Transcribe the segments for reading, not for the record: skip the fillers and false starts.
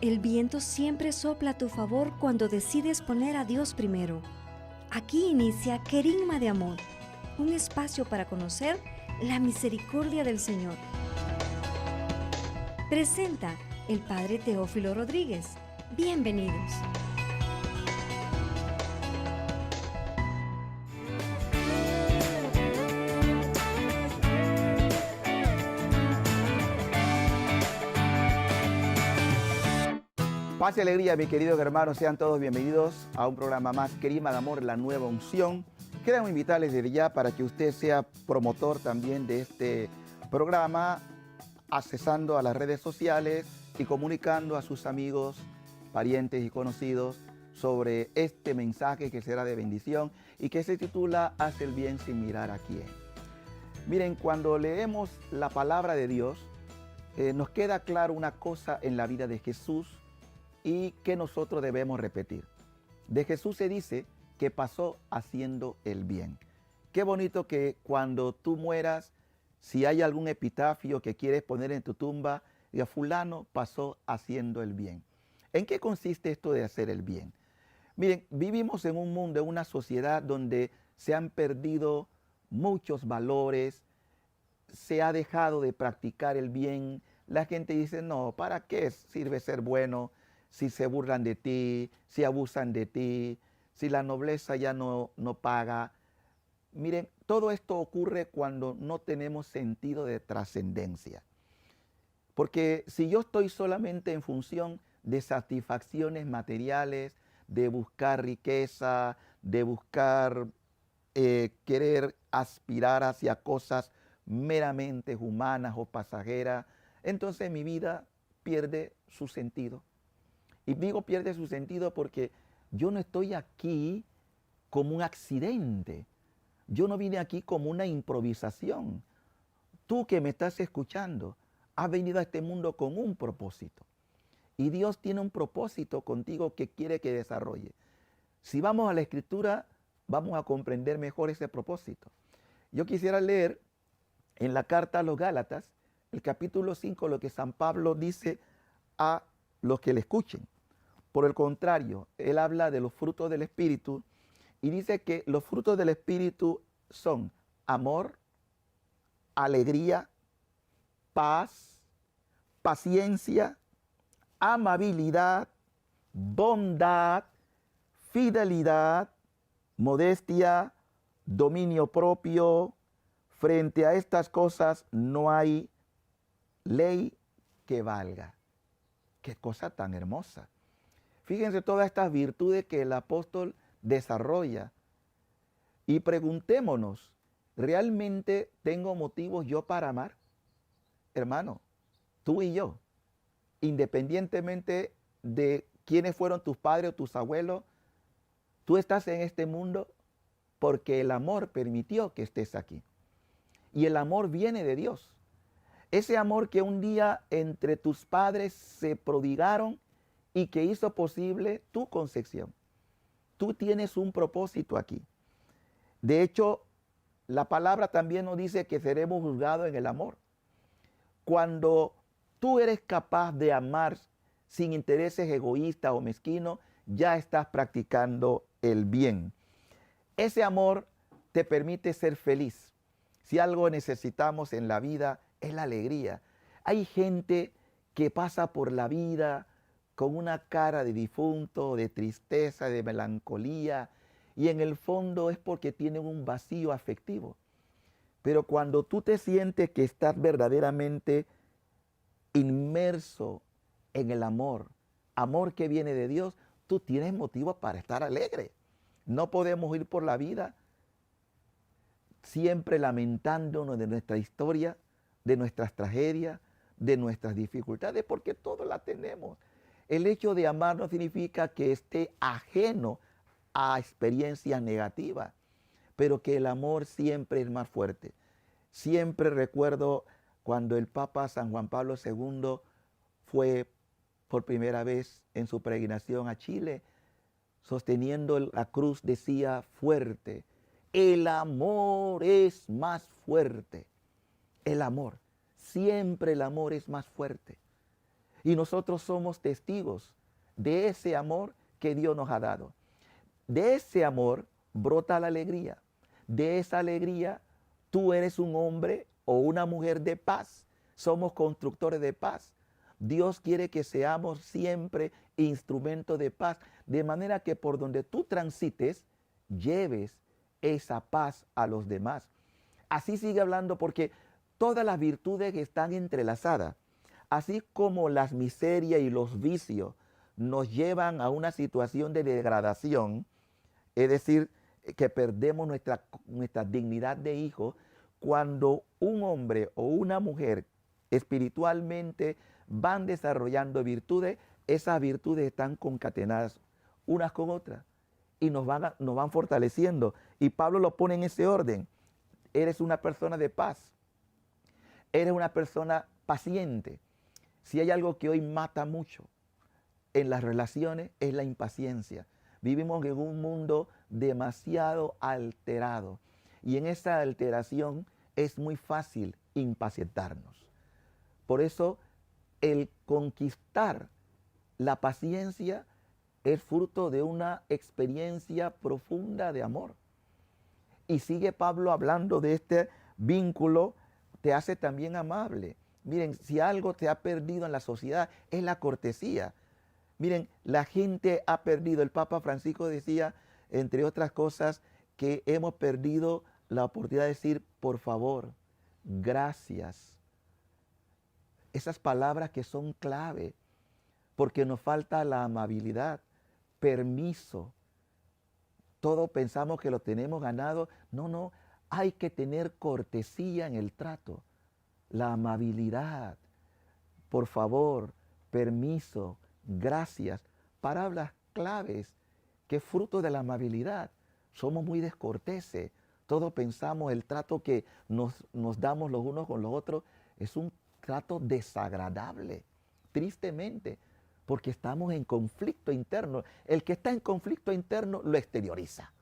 El viento siempre sopla a tu favor cuando decides poner a Dios primero. Aquí inicia Querigma de Amor, un espacio para conocer la misericordia del Señor. Presenta el Padre Teófilo Rodríguez. Bienvenidos. Paz y alegría, mis queridos hermanos, sean todos bienvenidos a un programa más, Querigma de Amor, la nueva unción. Queremos invitarles desde ya para que usted sea promotor también de este programa, accesando a las redes sociales y comunicando a sus amigos, parientes y conocidos sobre este mensaje que será de bendición y que se titula Haz el bien sin mirar a quién. Miren, cuando leemos la palabra de Dios, nos queda claro una cosa en la vida de Jesús y que nosotros debemos repetir. De Jesús se dice que pasó haciendo el bien. Qué bonito que cuando tú mueras, si hay algún epitafio que quieres poner en tu tumba, diga, fulano pasó haciendo el bien. ¿En qué consiste esto de hacer el bien? Miren, vivimos en un mundo, en una sociedad donde se han perdido muchos valores, se ha dejado de practicar el bien. La gente dice, no, ¿para qué sirve ser bueno? Si se burlan de ti, si abusan de ti, si la nobleza ya no paga. Miren, todo esto ocurre cuando no tenemos sentido de trascendencia. Porque si yo estoy solamente en función de satisfacciones materiales, de buscar riqueza, de buscar querer aspirar hacia cosas meramente humanas o pasajeras, entonces mi vida pierde su sentido. Y digo pierde su sentido porque yo no estoy aquí como un accidente. Yo no vine aquí como una improvisación. Tú que me estás escuchando, has venido a este mundo con un propósito. Y Dios tiene un propósito contigo que quiere que desarrolle. Si vamos a la Escritura, vamos a comprender mejor ese propósito. Yo quisiera leer en la carta a los Gálatas, el capítulo 5, lo que San Pablo dice a los que le escuchen. Por el contrario, él habla de los frutos del Espíritu y dice que los frutos del Espíritu son amor, alegría, paz, paciencia, amabilidad, bondad, fidelidad, modestia, dominio propio. Frente a estas cosas no hay ley que valga. Qué cosa tan hermosa. Fíjense todas estas virtudes que el apóstol desarrolla. Y preguntémonos, ¿realmente tengo motivos yo para amar? Hermano, tú y yo, independientemente de quiénes fueron tus padres o tus abuelos, tú estás en este mundo porque el amor permitió que estés aquí. Y el amor viene de Dios. Ese amor que un día entre tus padres se prodigaron y que hizo posible tu concepción. Tú tienes un propósito aquí. De hecho, la palabra también nos dice que seremos juzgados en el amor. Cuando tú eres capaz de amar sin intereses egoístas o mezquinos, ya estás practicando el bien. Ese amor te permite ser feliz. Si algo necesitamos en la vida es la alegría. Hay gente que pasa por la vida con una cara de difunto, de tristeza, de melancolía, y en el fondo es porque tienen un vacío afectivo. Pero cuando tú te sientes que estás verdaderamente inmerso en el amor, amor que viene de Dios, tú tienes motivos para estar alegre. No podemos ir por la vida siempre lamentándonos de nuestra historia, de nuestras tragedias, de nuestras dificultades, porque todo la tenemos. El hecho de amar no significa que esté ajeno a experiencias negativas, pero que el amor siempre es más fuerte. Siempre recuerdo cuando el Papa San Juan Pablo II fue por primera vez en su peregrinación a Chile, sosteniendo la cruz decía fuerte, el amor es más fuerte. El amor, siempre el amor es más fuerte. Y nosotros somos testigos de ese amor que Dios nos ha dado. De ese amor brota la alegría. De esa alegría tú eres un hombre o una mujer de paz. Somos constructores de paz. Dios quiere que seamos siempre instrumentos de paz, de manera que por donde tú transites, lleves esa paz a los demás. Así sigue hablando porque todas las virtudes están entrelazadas. Así como las miserias y los vicios nos llevan a una situación de degradación, es decir, que perdemos nuestra dignidad de hijo, cuando un hombre o una mujer espiritualmente van desarrollando virtudes, esas virtudes están concatenadas unas con otras y nos van fortaleciendo. Y Pablo lo pone en ese orden. Eres una persona de paz, eres una persona paciente. Si hay algo que hoy mata mucho en las relaciones es la impaciencia. Vivimos en un mundo demasiado alterado y en esa alteración es muy fácil impacientarnos. Por eso el conquistar la paciencia es fruto de una experiencia profunda de amor. Y sigue Pablo hablando de este vínculo, te hace también amable. Miren, si algo te ha perdido en la sociedad es la cortesía. Miren, la gente ha perdido, el Papa Francisco decía, entre otras cosas, que hemos perdido la oportunidad de decir, por favor, gracias. Esas palabras que son clave, porque nos falta la amabilidad, permiso. Todos pensamos que lo tenemos ganado. No, hay que tener cortesía en el trato, la amabilidad, por favor, permiso, gracias, palabras claves que es fruto de la amabilidad. Somos muy descorteses. Todos pensamos el trato que nos damos los unos con los otros es un trato desagradable, tristemente, porque estamos en conflicto interno. El que está en conflicto interno lo exterioriza,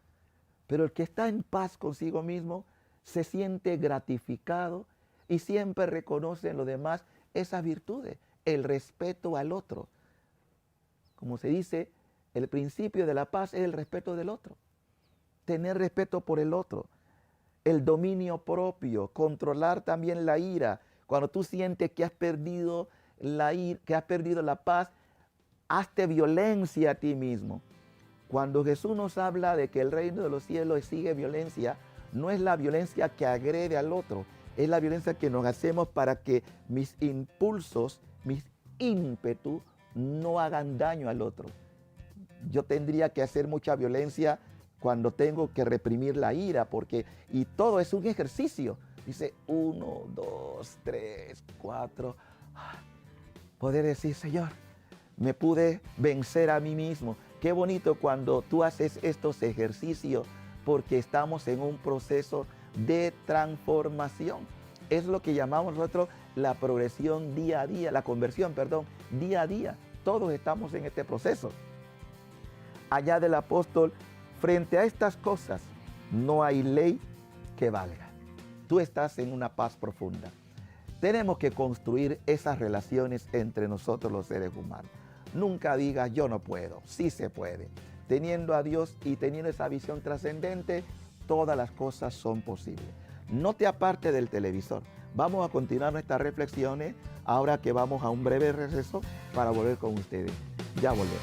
pero el que está en paz consigo mismo se siente gratificado y siempre reconoce en los demás esas virtudes, el respeto al otro. Como se dice, el principio de la paz es el respeto del otro. Tener respeto por el otro, el dominio propio, controlar también la ira. Cuando tú sientes que has perdido la ira, que has perdido la paz, hazte violencia a ti mismo. Cuando Jesús nos habla de que el reino de los cielos exige violencia, no es la violencia que agrede al otro, es la violencia que nos hacemos para que mis impulsos, mis ímpetus no hagan daño al otro. Yo tendría que hacer mucha violencia cuando tengo que reprimir la ira, y todo es un ejercicio. Dice 1, 2, 3, 4. Poder decir, Señor, me pude vencer a mí mismo. Qué bonito cuando tú haces estos ejercicios, porque estamos en un proceso de transformación. Es lo que llamamos nosotros la progresión día a día, la conversión, día a día. Todos estamos en este proceso. Allá del apóstol, frente a estas cosas, no hay ley que valga. Tú estás en una paz profunda. Tenemos que construir esas relaciones entre nosotros los seres humanos. Nunca digas yo no puedo, sí se puede. Teniendo a Dios y teniendo esa visión trascendente, todas las cosas son posibles. No te apartes del televisor. Vamos a continuar nuestras reflexiones ahora que vamos a un breve receso para volver con ustedes. Ya volvemos.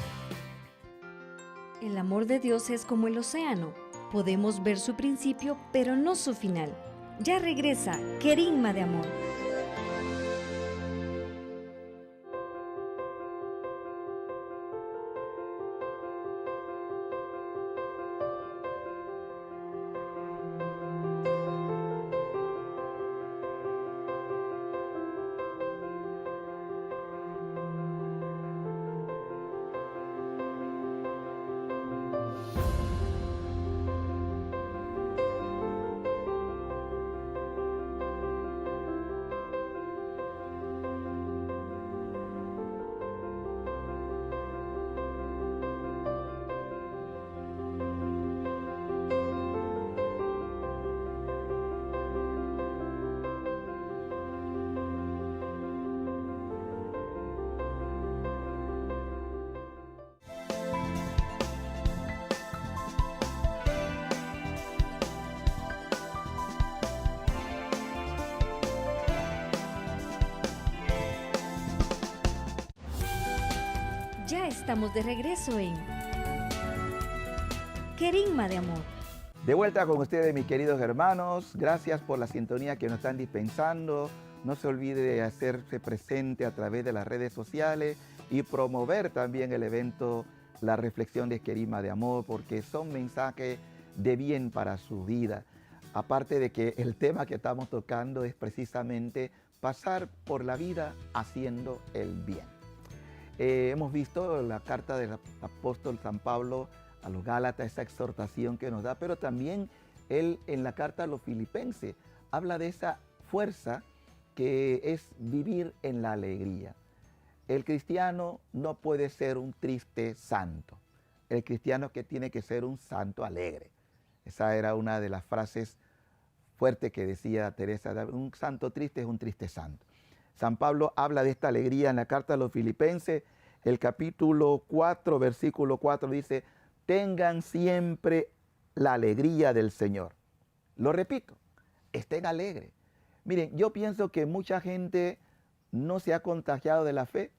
El amor de Dios es como el océano. Podemos ver su principio, pero no su final. Ya regresa Querigma de Amor. Ya estamos de regreso en Querigma de Amor. De vuelta con ustedes, mis queridos hermanos. Gracias por la sintonía que nos están dispensando. No se olvide de hacerse presente a través de las redes sociales y promover también el evento La Reflexión de Querigma de Amor, porque son mensajes de bien para su vida. Aparte de que el tema que estamos tocando es precisamente pasar por la vida haciendo el bien. Hemos visto la carta del apóstol San Pablo a los Gálatas, esa exhortación que nos da, pero también él en la carta a los Filipenses habla de esa fuerza que es vivir en la alegría. El cristiano no puede ser un triste santo. El cristiano que tiene que ser un santo alegre. Esa era una de las frases fuertes que decía Teresa. Un santo triste es un triste santo. San Pablo habla de esta alegría en la carta a los Filipenses. El capítulo 4, versículo 4 dice: tengan siempre la alegría del Señor. Lo repito, estén alegres. Miren, yo pienso que mucha gente no se ha contagiado de la fe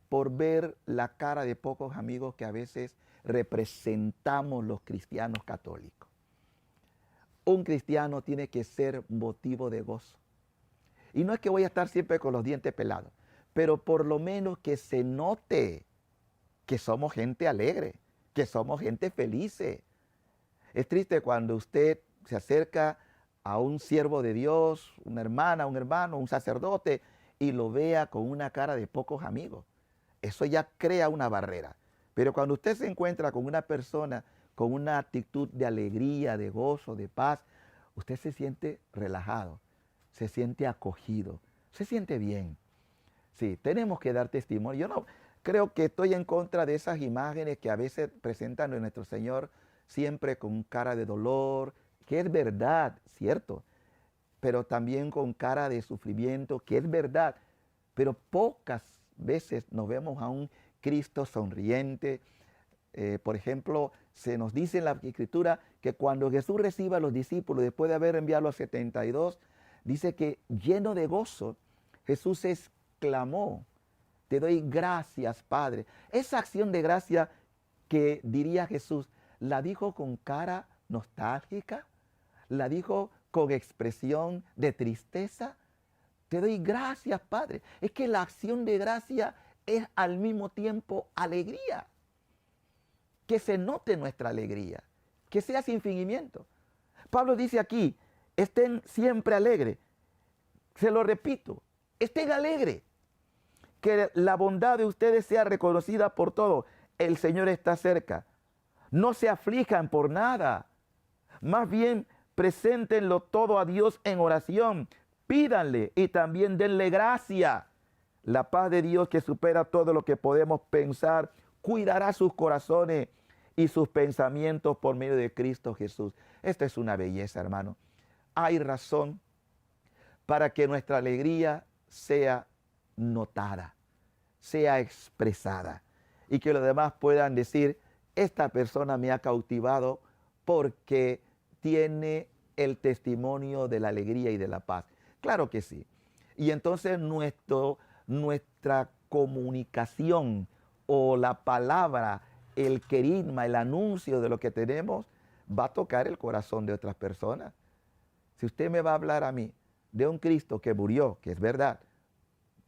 por ver la cara de pocos amigos que a veces representamos los cristianos católicos. Un cristiano tiene que ser motivo de gozo. Y no es que voy a estar siempre con los dientes pelados, pero por lo menos que se note que somos gente alegre, que somos gente feliz. Es triste cuando usted se acerca a un siervo de Dios, una hermana, un hermano, un sacerdote, y lo vea con una cara de pocos amigos. Eso ya crea una barrera. Pero cuando usted se encuentra con una persona con una actitud de alegría, de gozo, de paz, usted se siente relajado, se siente acogido, se siente bien. Sí, tenemos que dar testimonio. Yo no creo que estoy en contra de esas imágenes que a veces presentan a nuestro Señor siempre con cara de dolor, que es verdad, cierto, pero también con cara de sufrimiento, que es verdad, pero pocas veces nos vemos a un Cristo sonriente. Por ejemplo, se nos dice en la Escritura que cuando Jesús recibe a los discípulos, después de haber enviado a los 72, dice que lleno de gozo, Jesús exclamó: te doy gracias, Padre. Esa acción de gracia que diría Jesús, la dijo con cara nostálgica, la dijo con expresión de tristeza. Te doy gracias, Padre. Es que la acción de gracia es al mismo tiempo alegría. Que se note nuestra alegría, que sea sin fingimiento. Pablo dice aquí: estén siempre alegres. Se lo repito, estén alegres. Que la bondad de ustedes sea reconocida por todos. El Señor está cerca. No se aflijan por nada. Más bien, preséntenlo todo a Dios en oración. Pídanle y también denle gracia. La paz de Dios, que supera todo lo que podemos pensar, cuidará sus corazones y sus pensamientos por medio de Cristo Jesús. Esta es una belleza, hermano. Hay razón para que nuestra alegría sea notada, sea expresada, y que los demás puedan decir: esta persona me ha cautivado porque tiene el testimonio de la alegría y de la paz. Claro que sí. Y entonces nuestra comunicación o la palabra, el querigma, el anuncio de lo que tenemos, va a tocar el corazón de otras personas. Si usted me va a hablar a mí de un Cristo que murió, que es verdad,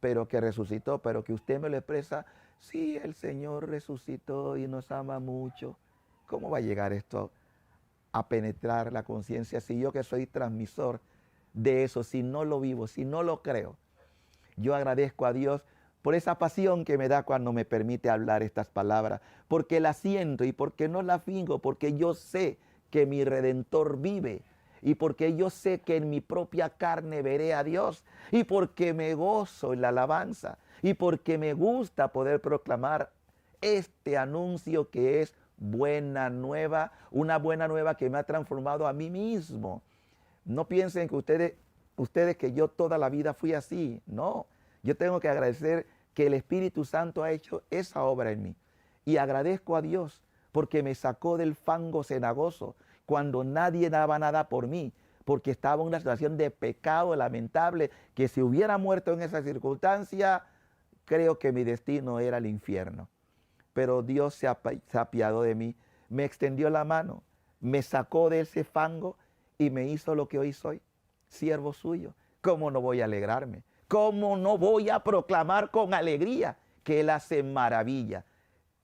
pero que resucitó, pero que usted me lo expresa: sí, el Señor resucitó y nos ama mucho. ¿Cómo va a llegar esto a penetrar la conciencia si yo, que soy transmisor de eso, si no lo vivo, si no lo creo? Yo agradezco a Dios por esa pasión que me da cuando me permite hablar estas palabras, porque la siento y porque no la fingo, porque yo sé que mi Redentor vive, y porque yo sé que en mi propia carne veré a Dios, y porque me gozo en la alabanza, y porque me gusta poder proclamar este anuncio que es buena nueva, una buena nueva que me ha transformado a mí mismo. No piensen que ustedes que yo toda la vida fui así. No, yo tengo que agradecer que el Espíritu Santo ha hecho esa obra en mí. Y agradezco a Dios porque me sacó del fango cenagoso cuando nadie daba nada por mí, porque estaba en una situación de pecado lamentable, que si hubiera muerto en esa circunstancia, creo que mi destino era el infierno. pero Dios se apiadó de mí, me extendió la mano, me sacó de ese fango y me hizo lo que hoy soy, siervo suyo. ¿Cómo no voy a alegrarme? ¿Cómo no voy a proclamar con alegría que Él hace maravilla,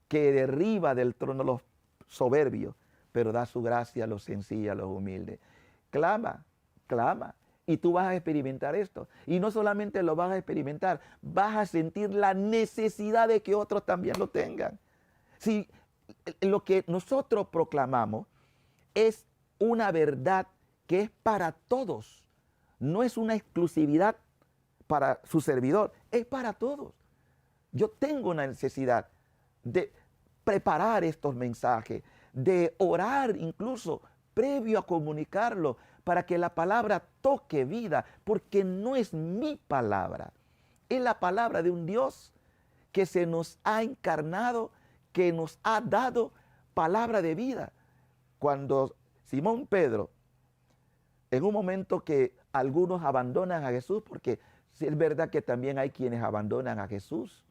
que derriba del trono los soberbios, pero da su gracia a los sencillos, a los humildes? Clama, clama. Y tú vas a experimentar esto. Y no solamente lo vas a experimentar, vas a sentir la necesidad de que otros también lo tengan. Si lo que nosotros proclamamos es una verdad que es para todos, no es una exclusividad para su servidor, es para todos. Yo tengo una necesidad de preparar estos mensajes, de orar incluso previo a comunicarlo, para que la palabra toque vida, porque no es mi palabra, es la palabra de un Dios que se nos ha encarnado, que nos ha dado palabra de vida. Cuando Simón Pedro, en un momento que algunos abandonan a Jesús, porque es verdad que también hay quienes abandonan a Jesús,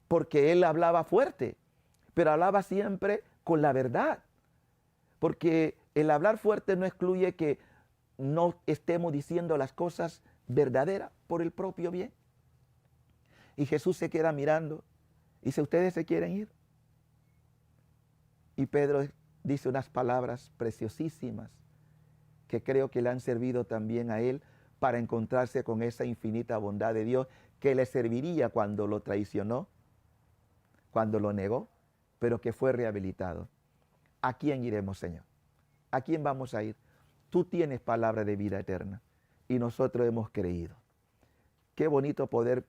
porque Él hablaba fuerte, pero hablaba siempre con la verdad, porque el hablar fuerte no excluye que no estemos diciendo las cosas verdaderas por el propio bien. Y Jesús se queda mirando y dice, ¿ustedes se quieren ir? Y Pedro dice unas palabras preciosísimas que creo que le han servido también a él para encontrarse con esa infinita bondad de Dios que le serviría cuando lo traicionó, cuando lo negó, pero que fue rehabilitado. ¿A quién iremos, Señor? ¿A quién vamos a ir? Tú tienes palabra de vida eterna y nosotros hemos creído. Qué bonito poder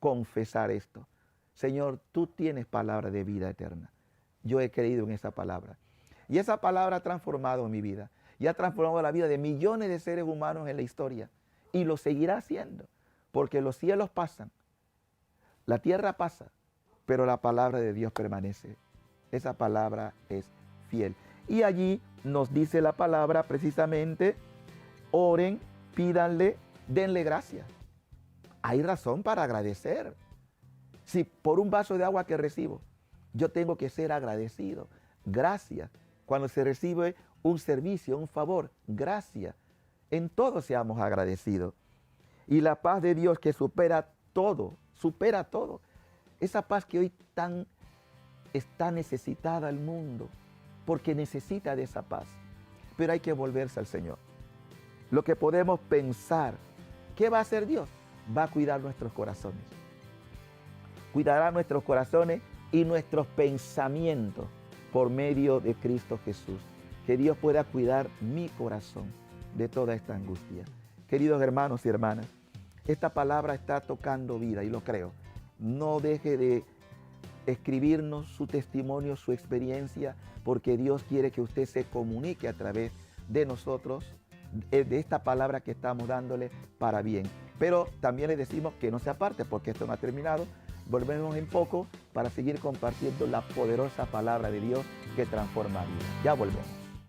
confesar esto. Señor, tú tienes palabra de vida eterna. Yo he creído en esa palabra. Y esa palabra ha transformado mi vida. Y ha transformado la vida de millones de seres humanos en la historia. Y lo seguirá haciendo. Porque los cielos pasan. La tierra pasa. Pero la palabra de Dios permanece. Esa palabra es fiel. Y allí nos dice la palabra precisamente, oren, pídanle, denle gracias. Hay razón para agradecer. Si por un vaso de agua que recibo, yo tengo que ser agradecido. Gracias. Cuando se recibe un servicio, un favor, gracias. En todo seamos agradecidos. Y la paz de Dios que supera todo. Esa paz que hoy está necesitada al mundo, porque necesita de esa paz. Pero hay que volverse al Señor. Lo que podemos pensar, ¿qué va a hacer Dios? Va a cuidar nuestros corazones. Cuidará nuestros corazones y nuestros pensamientos por medio de Cristo Jesús. Que Dios pueda cuidar mi corazón de toda esta angustia. Queridos hermanos y hermanas, esta palabra está tocando vida y lo creo. No deje de escribirnos su testimonio, su experiencia, porque Dios quiere que usted se comunique a través de nosotros, de esta palabra que estamos dándole para bien. Pero también le decimos que no se aparte, porque esto no ha terminado. Volvemos en poco para seguir compartiendo la poderosa palabra de Dios que transforma vidas. Ya volvemos.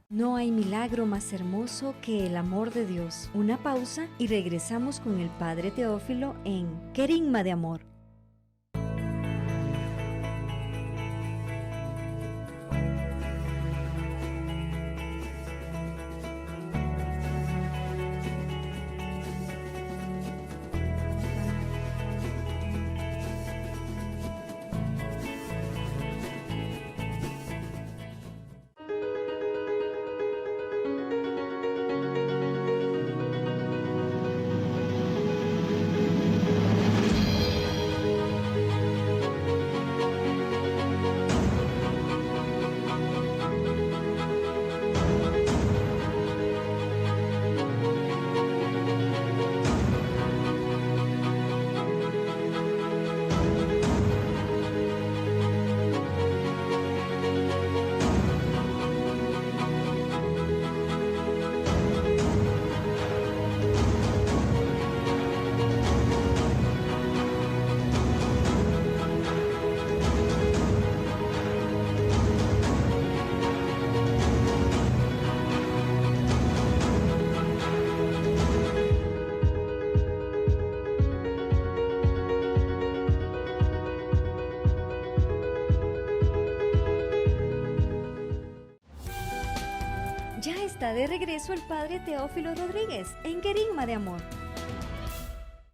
No hay milagro más hermoso que el amor de Dios. Una pausa y regresamos con el Padre Teófilo en Querigma de Amor. de regreso el Padre Teófilo Rodríguez en Querigma de Amor.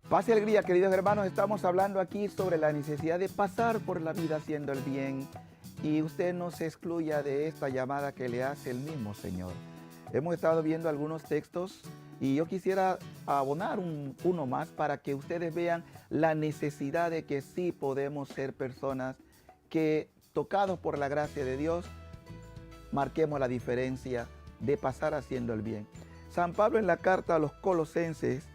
Paz y alegría, queridos hermanos. Estamos hablando aquí sobre la necesidad de pasar por la vida haciendo el bien. Y usted no se excluya de esta llamada que le hace el mismo Señor. Hemos estado viendo algunos textos y yo quisiera abonar uno más para que ustedes vean la necesidad de que sí podemos ser personas que, tocados por la gracia de Dios, marquemos la diferencia de pasar haciendo el bien. San Pablo en la carta a los Colosenses,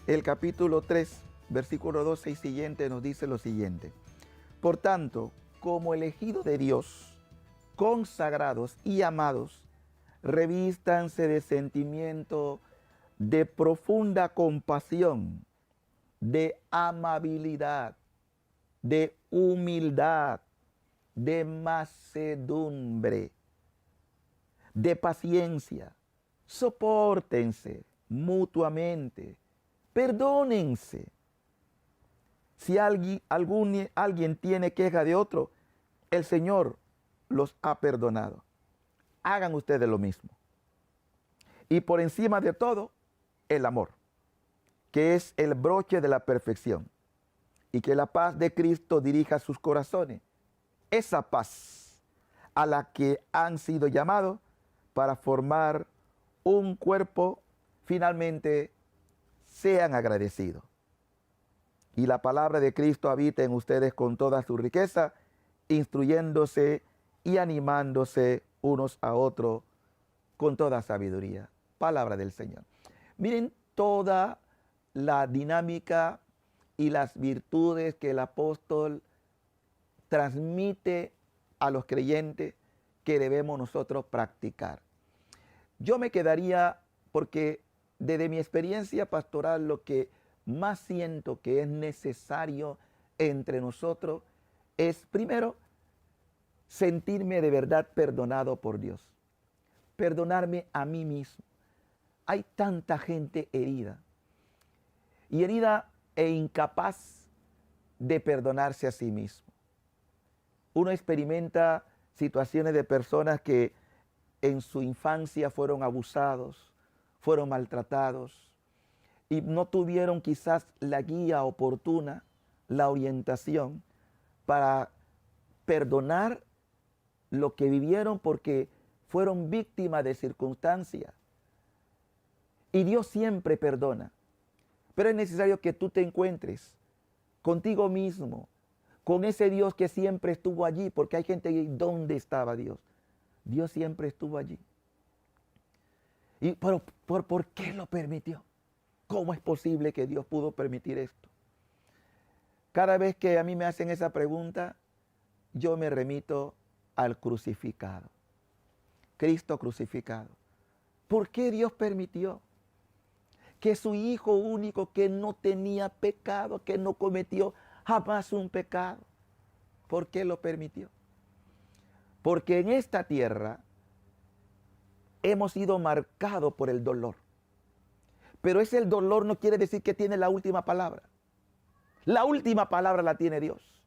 el capítulo 3, versículo 12 y siguiente, nos dice lo siguiente: por tanto, como elegidos de Dios, consagrados y amados, revístanse de sentimiento de profunda compasión, de amabilidad, de humildad, de mansedumbre, de paciencia. Sopórtense mutuamente, perdónense. Si alguien tiene queja de otro, el Señor los ha perdonado. Hagan ustedes lo mismo. Y por encima de todo, el amor, que es el broche de la perfección. Y que la paz de Cristo dirija sus corazones. Esa paz a la que han sido llamados para formar un cuerpo, finalmente sean agradecidos. Y la palabra de Cristo habita en ustedes con toda su riqueza, instruyéndose y animándose unos a otros con toda sabiduría. Palabra del Señor. Miren toda la dinámica y las virtudes que el apóstol transmite a los creyentes que debemos nosotros practicar. Yo me quedaría, porque desde mi experiencia pastoral lo que más siento que es necesario entre nosotros es, primero, sentirme de verdad perdonado por Dios. Perdonarme a mí mismo. Hay tanta gente herida. Y herida e incapaz de perdonarse a sí mismo. Uno experimenta situaciones de personas que en su infancia fueron abusados, fueron maltratados y no tuvieron quizás la guía oportuna, la orientación para perdonar lo que vivieron porque fueron víctimas de circunstancias. Y Dios siempre perdona, pero es necesario que tú te encuentres contigo mismo, con ese Dios que siempre estuvo allí, porque hay gente que ¿dónde estaba Dios? Dios siempre estuvo allí. Pero ¿por qué lo permitió? ¿Cómo es posible que Dios pudo permitir esto? Cada vez que a mí me hacen esa pregunta, yo me remito al crucificado. Cristo crucificado. ¿Por qué Dios permitió que su Hijo único, que no tenía pecado, que no cometió jamás un pecado, por qué lo permitió? Porque en esta tierra hemos sido marcados por el dolor. Pero ese dolor no quiere decir que tiene la última palabra. La última palabra la tiene Dios.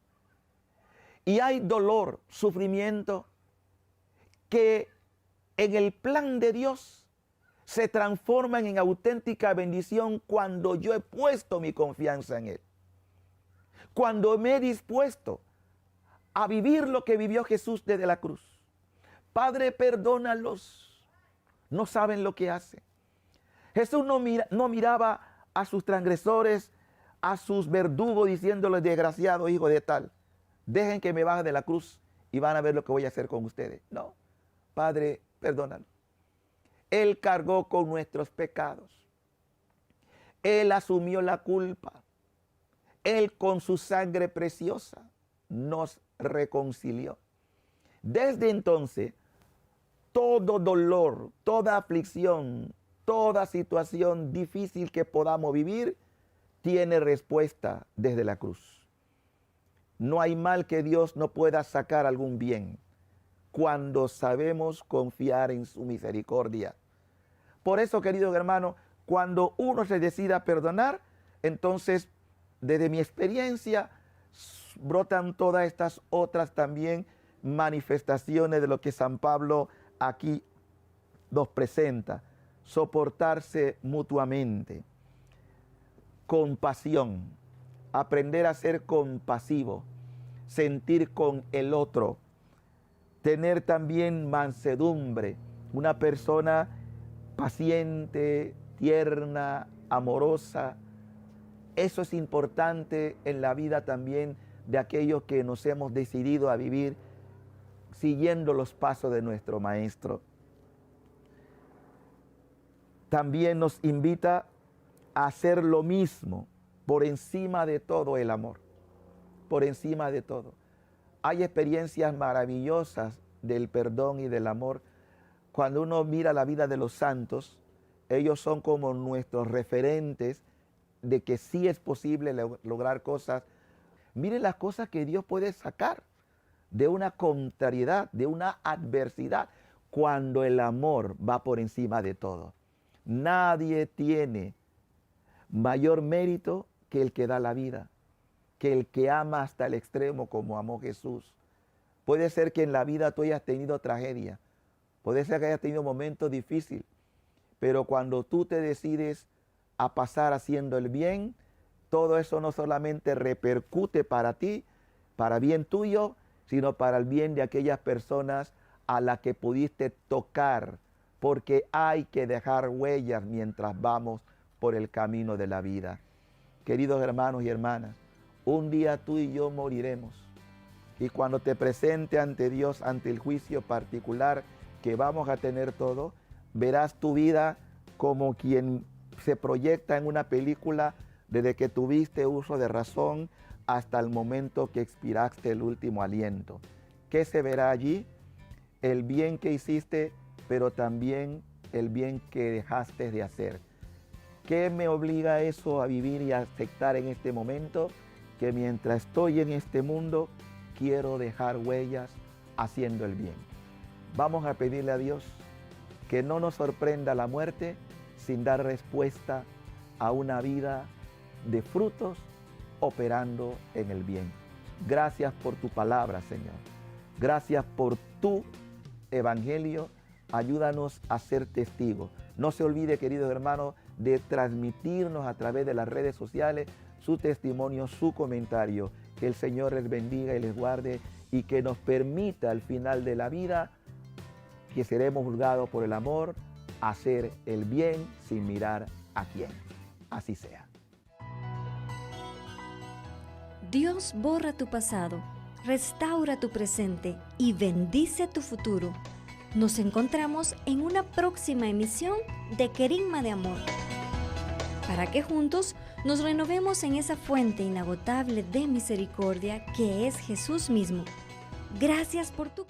Y hay dolor, sufrimiento, que en el plan de Dios se transforman en auténtica bendición cuando yo he puesto mi confianza en Él. Cuando me he dispuesto a vivir lo que vivió Jesús desde la cruz. Padre, perdónalos, no saben lo que hacen. Jesús no miraba a sus transgresores, a sus verdugos, diciéndoles: desgraciado hijo de tal, dejen que me baje de la cruz y van a ver lo que voy a hacer con ustedes. No, Padre, perdónalos. Él cargó con nuestros pecados. Él asumió la culpa. Él con su sangre preciosa nos reconcilió. Desde entonces, todo dolor, toda aflicción, toda situación difícil que podamos vivir, tiene respuesta desde la cruz. No hay mal que Dios no pueda sacar algún bien cuando sabemos confiar en su misericordia. Por eso, queridos hermanos, cuando uno se decida perdonar, entonces, desde mi experiencia, brotan todas estas otras también manifestaciones de lo que San Pablo aquí nos presenta. soportarse mutuamente, compasión, aprender a ser compasivo, sentir con el otro, tener también mansedumbre, una persona paciente, tierna, amorosa. Eso es importante en la vida también de aquellos que nos hemos decidido a vivir siguiendo los pasos de nuestro Maestro. También nos invita a hacer lo mismo, por encima de todo el amor, por encima de todo. Hay experiencias maravillosas del perdón y del amor. Cuando uno mira la vida de los santos, ellos son como nuestros referentes de que sí es posible lograr cosas. Miren las cosas que Dios puede sacar de una contrariedad, de una adversidad, cuando el amor va por encima de todo. Nadie tiene mayor mérito que el que da la vida, que el que ama hasta el extremo como amó Jesús. Puede ser que en la vida tú hayas tenido tragedia, puede ser que hayas tenido momentos difíciles, pero cuando tú te decides a pasar haciendo el bien, todo eso no solamente repercute para ti, para bien tuyo, sino para el bien de aquellas personas a las que pudiste tocar, porque hay que dejar huellas mientras vamos por el camino de la vida. Queridos hermanos y hermanas, un día tú y yo moriremos. Y cuando te presente ante Dios, ante el juicio particular que vamos a tener todo, verás tu vida como quien se proyecta en una película desde que tuviste uso de razón hasta el momento que expiraste el último aliento. ¿Qué se verá allí? El bien que hiciste, pero también el bien que dejaste de hacer. ¿Qué me obliga eso a vivir y a aceptar en este momento? Que mientras estoy en este mundo, quiero dejar huellas haciendo el bien. Vamos a pedirle a Dios que no nos sorprenda la muerte sin dar respuesta a una vida de frutos operando en el bien. Gracias por tu palabra, Señor. Gracias por tu evangelio. Ayúdanos a ser testigos. No se olvide, queridos hermanos, de transmitirnos a través de las redes sociales su testimonio, su comentario. Que el Señor les bendiga y les guarde y que nos permita al final de la vida, que seremos juzgados por el amor, hacer el bien sin mirar a quién. Así sea. Dios borra tu pasado, restaura tu presente y bendice tu futuro. Nos encontramos en una próxima emisión de Querigma de Amor, para que juntos nos renovemos en esa fuente inagotable de misericordia que es Jesús mismo. Gracias por tu